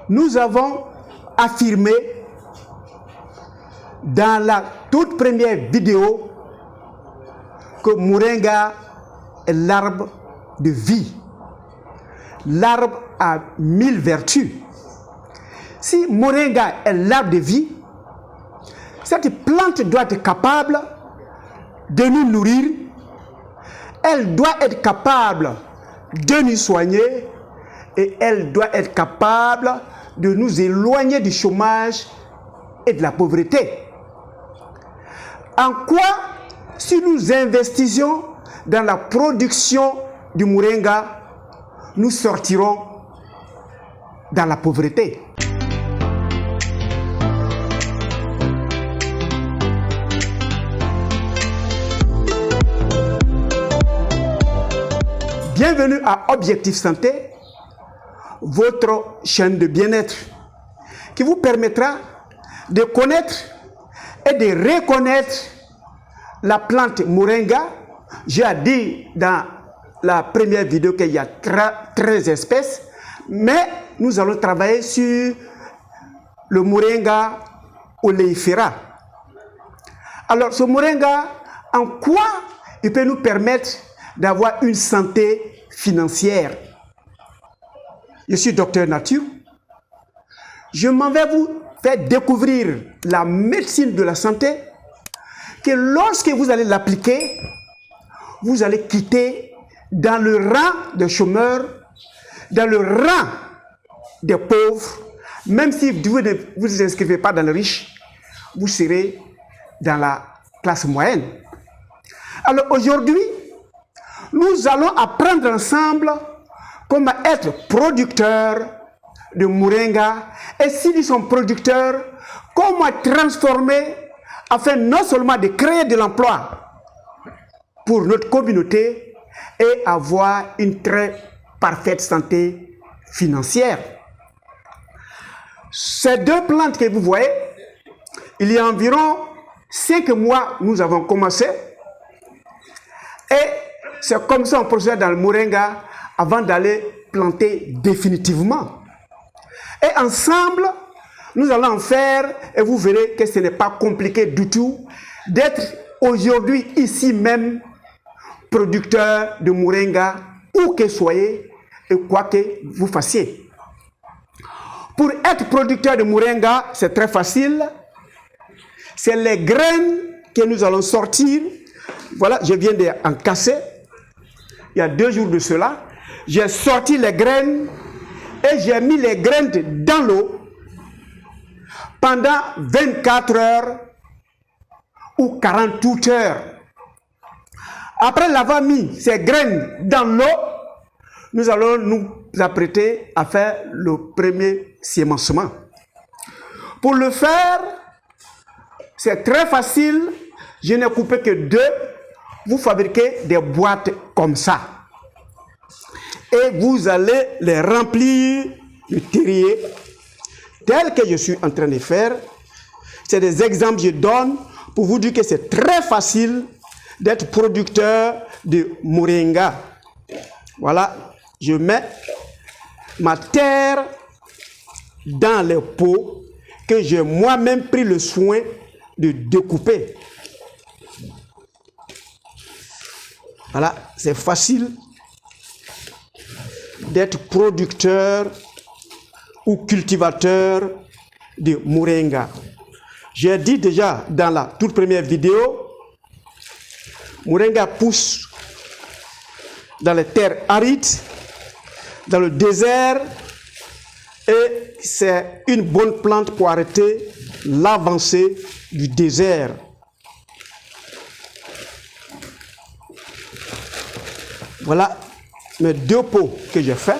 nous avons affirmé dans la toute première vidéo que Moringa est l'arbre de vie. L'arbre a 1000 vertus. Si Moringa est l'arbre de vie, cette plante doit être capable de nous nourrir, elle doit être capable de nous soigner et elle doit être capable de nous éloigner du chômage et de la pauvreté. En quoi, si nous investissions dans la production du Moringa, nous sortirons dans la pauvreté? Bienvenue à Objectif Santé, votre chaîne de bien-être qui vous permettra de connaître et de reconnaître la plante Moringa. J'ai dit dans la première vidéo qu'il y a 13 espèces, mais nous allons travailler sur le Moringa oleifera. Alors ce Moringa, en quoi il peut nous permettre d'avoir une santé financière? Je suis docteur nature. Je m'en vais vous faire découvrir la médecine de la santé que lorsque vous allez l'appliquer, vous allez quitter dans le rang des chômeurs, dans le rang des pauvres. Même si vous ne vous inscrivez pas dans les riches, vous serez dans la classe moyenne. Alors aujourd'hui, nous allons apprendre ensemble comment être producteur de Moringa et si nous sommes producteurs, comment transformer afin non seulement de créer de l'emploi pour notre communauté et avoir une très parfaite santé financière. Ces deux plantes que vous voyez, il y a environ 5 mois, nous avons commencé et c'est comme ça qu'on procède dans le Moringa avant d'aller planter définitivement. Et ensemble, nous allons en faire et vous verrez que ce n'est pas compliqué du tout d'être aujourd'hui ici même producteur de Moringa, où que soyez et quoi que vous fassiez. Pour être producteur de Moringa, c'est très facile. C'est les graines que nous allons sortir. Voilà, je viens d'en casser. Il y a 2 jours de cela, j'ai sorti les graines et j'ai mis les graines dans l'eau pendant 24 heures ou 48 heures. Après l'avoir mis ces graines dans l'eau, nous allons nous apprêter à faire le premier sémencement. Pour le faire, c'est très facile. Je n'ai coupé que 2. Vous fabriquez des boîtes comme ça. Et vous allez les remplir de terrier, tel que je suis en train de faire. C'est des exemples que je donne pour vous dire que c'est très facile d'être producteur de Moringa. Voilà, je mets ma terre dans les pots que j'ai moi-même pris le soin de découper. Voilà, c'est facile d'être producteur ou cultivateur de Moringa. J'ai dit déjà dans la toute première vidéo, Moringa pousse dans les terres arides, dans le désert, et c'est une bonne plante pour arrêter l'avancée du désert. Voilà mes 2 pots que j'ai fait.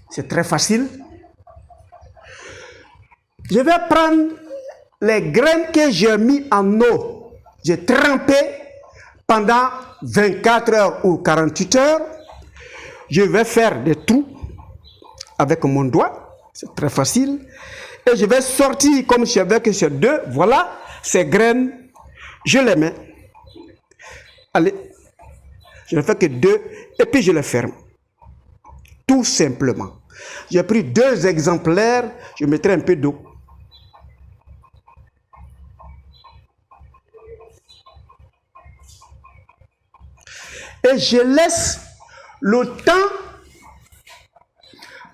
C'est très facile. Je vais prendre les graines que j'ai mis en eau. J'ai trempé pendant 24 heures ou 48 heures. Je vais faire des trous avec mon doigt. C'est très facile. Et je vais sortir comme je fais que ces 2. Voilà ces graines. Je les mets. Allez, je ne fais que 2 et puis je les ferme. tout simplement. J'ai pris 2 exemplaires, je mettrai un peu d'eau. Et je laisse le temps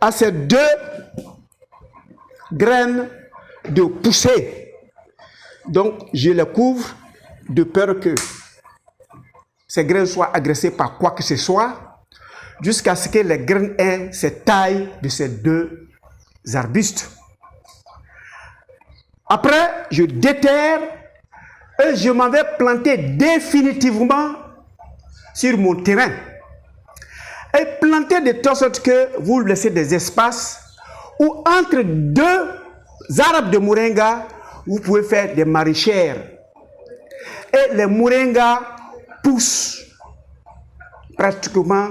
à ces 2 graines de pousser. Donc, je les couvre de peur que ces graines soient agressées par quoi que ce soit, jusqu'à ce que les graines aient cette taille de ces 2 arbustes. Après, je déterre et je m'en vais planter définitivement sur mon terrain. Et planter de telle sorte que vous laissez des espaces où entre 2 arbres de moringa, vous pouvez faire des maraîchères. Et les moringas poussent pratiquement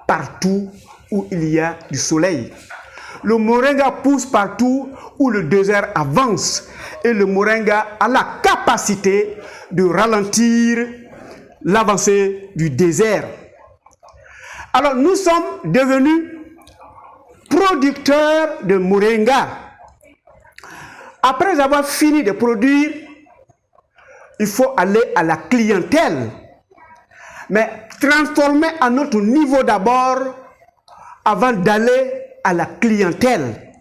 partout où il y a du soleil. Le moringa pousse partout où le désert avance. Et le moringa a la capacité de ralentir l'avancée du désert. Alors nous sommes devenus producteurs de moringa. Après avoir fini de produire, il faut aller à la clientèle. Mais transformer à notre niveau d'abord avant d'aller à la clientèle.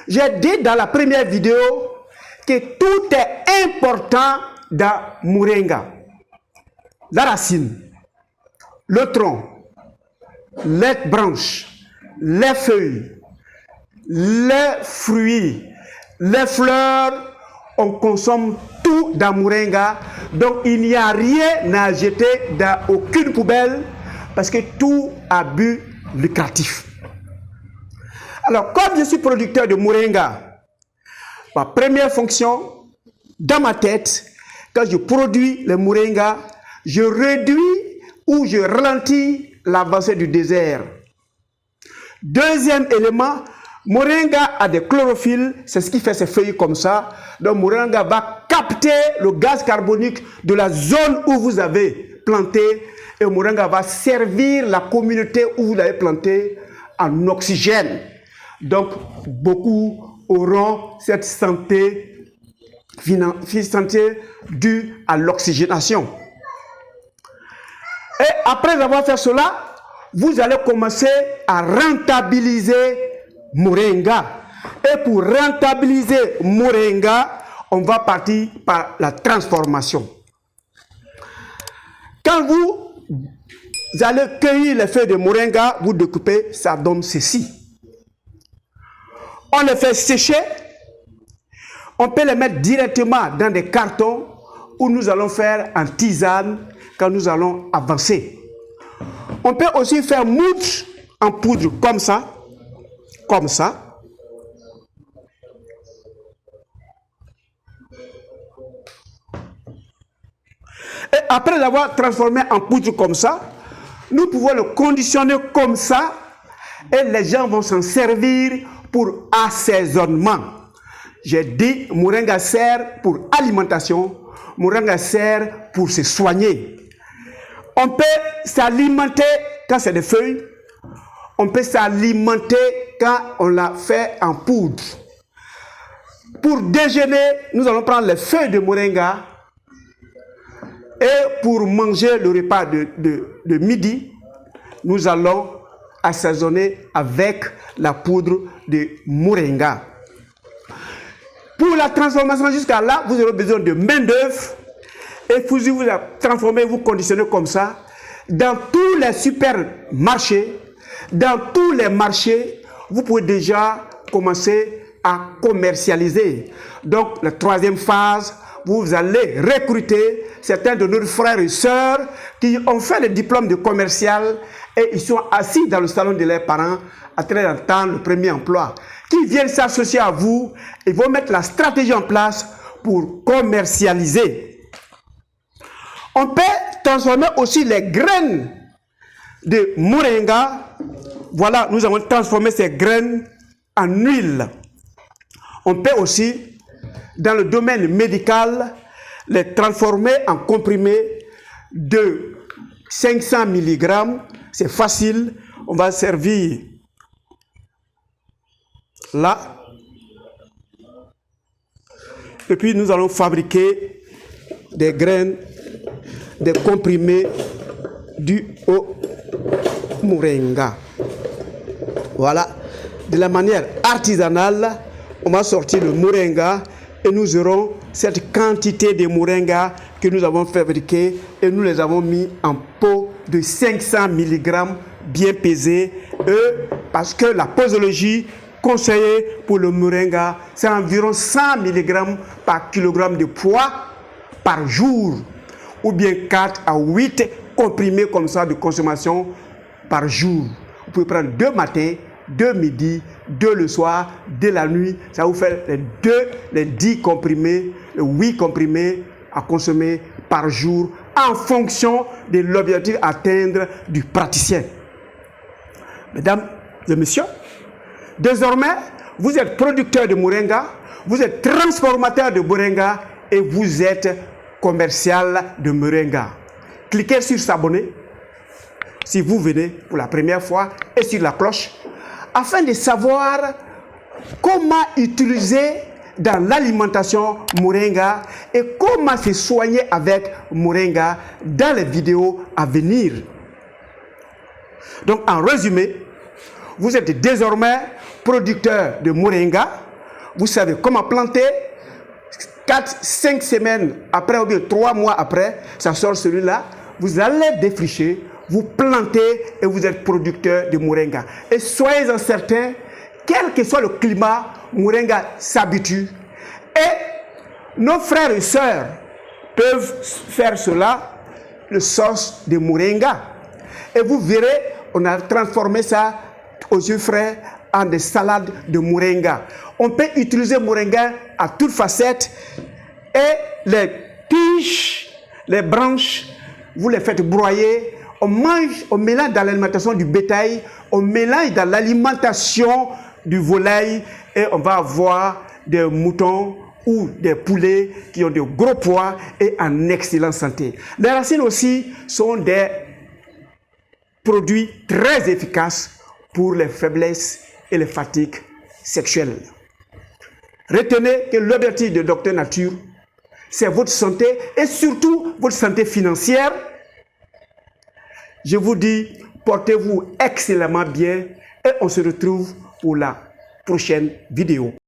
J'ai dit dans la première vidéo que tout est important dans moringa. La racine, le tronc, les branches, les feuilles, les fruits, les fleurs, on consomme tout dans moringa. Donc il n'y a rien à jeter dans aucune poubelle parce que tout a but lucratif. Alors comme je suis producteur de moringa, ma première fonction dans ma tête, quand je produis le moringa, je réduis ou je ralentis l'avancée du désert. Deuxième élément, moringa a des chlorophylles, c'est ce qui fait ses feuilles comme ça. Donc moringa va capter le gaz carbonique de la zone où vous avez planté et moringa va servir la communauté où vous l'avez planté en oxygène. Donc beaucoup auront cette santé due à l'oxygénation. Et après avoir fait cela, vous allez commencer à rentabiliser moringa. Et pour rentabiliser moringa, on va partir par la transformation. Quand vous allez cueillir les feuilles de moringa, vous découpez, ça donne ceci. On les fait sécher. On peut les mettre directement dans des cartons où nous allons faire en tisane quand nous allons avancer. On peut aussi faire moudre en poudre comme ça. Comme ça. Et après l'avoir transformé en poudre comme ça, nous pouvons le conditionner comme ça et les gens vont s'en servir pour assaisonnement. J'ai dit, moringa sert pour alimentation, moringa sert pour se soigner. On peut s'alimenter quand c'est des feuilles, on peut s'alimenter quand on l'a fait en poudre. Pour déjeuner, nous allons prendre les feuilles de moringa et pour manger le repas de midi, nous allons assaisonner avec la poudre de moringa. Pour la transformation jusqu'à là, vous aurez besoin de main-d'œuvre. Et vous la transformez, vous conditionnez comme ça. Dans tous les supermarchés, dans tous les marchés, vous pouvez déjà commencer à commercialiser. Donc, la troisième phase, vous allez recruter certains de nos frères et sœurs qui ont fait le diplôme de commercial et ils sont assis dans le salon de leurs parents en train d'attendre le premier emploi. Qui viennent s'associer à vous et vont mettre la stratégie en place pour commercialiser. On peut transformer aussi les graines de moringa. Voilà, nous avons transformé ces graines en huile. On peut aussi, dans le domaine médical, les transformer en comprimés de 500 mg. C'est facile. On va servir là. Et puis nous allons fabriquer des graines, des comprimés du au moringa. Voilà. De la manière artisanale, on va sortir le moringa et nous aurons cette quantité de moringa que nous avons fabriqué et nous les avons mis en pot de 500 mg bien pesé. Parce que la posologie conseillée pour le moringa, c'est environ 100 mg par kilogramme de poids par jour, ou bien 4 à 8 comprimés comme ça de consommation par jour. Vous pouvez prendre 2 matins, 2 midi, 2 le soir, 2 la nuit. Ça vous fait les 10 comprimés, les 8 comprimés à consommer par jour en fonction de l'objectif à atteindre du praticien. Mesdames et messieurs, désormais, vous êtes producteur de moringa, vous êtes transformateur de moringa et vous êtes commercial de moringa. Cliquez sur s'abonner si vous venez pour la première fois et sur la cloche afin de savoir comment utiliser dans l'alimentation moringa et comment se soigner avec moringa dans les vidéos à venir. Donc en résumé, vous êtes désormais producteur de moringa, vous savez comment planter, 4-5 semaines après ou bien 3 mois après, ça sort celui-là, vous allez défricher, vous plantez et vous êtes producteur de moringa. Et soyez-en certains, quel que soit le climat, moringa s'habitue. Et nos frères et sœurs peuvent faire cela, le sauce de moringa. Et vous verrez, on a transformé ça aux yeux frais en des salades de moringa. On peut utiliser moringa à toutes facettes et les tiges, les branches, vous les faites broyer. On mange, on mélange dans l'alimentation du bétail, on mélange dans l'alimentation du volaille et on va avoir des moutons ou des poulets qui ont de gros poids et en excellente santé. Les racines aussi sont des produits très efficaces pour les faiblesses et les fatigues sexuelles. Retenez que l'objectif de Docteur Nature, c'est votre santé et surtout votre santé financière. Je vous dis, portez-vous excellemment bien et on se retrouve pour la prochaine vidéo.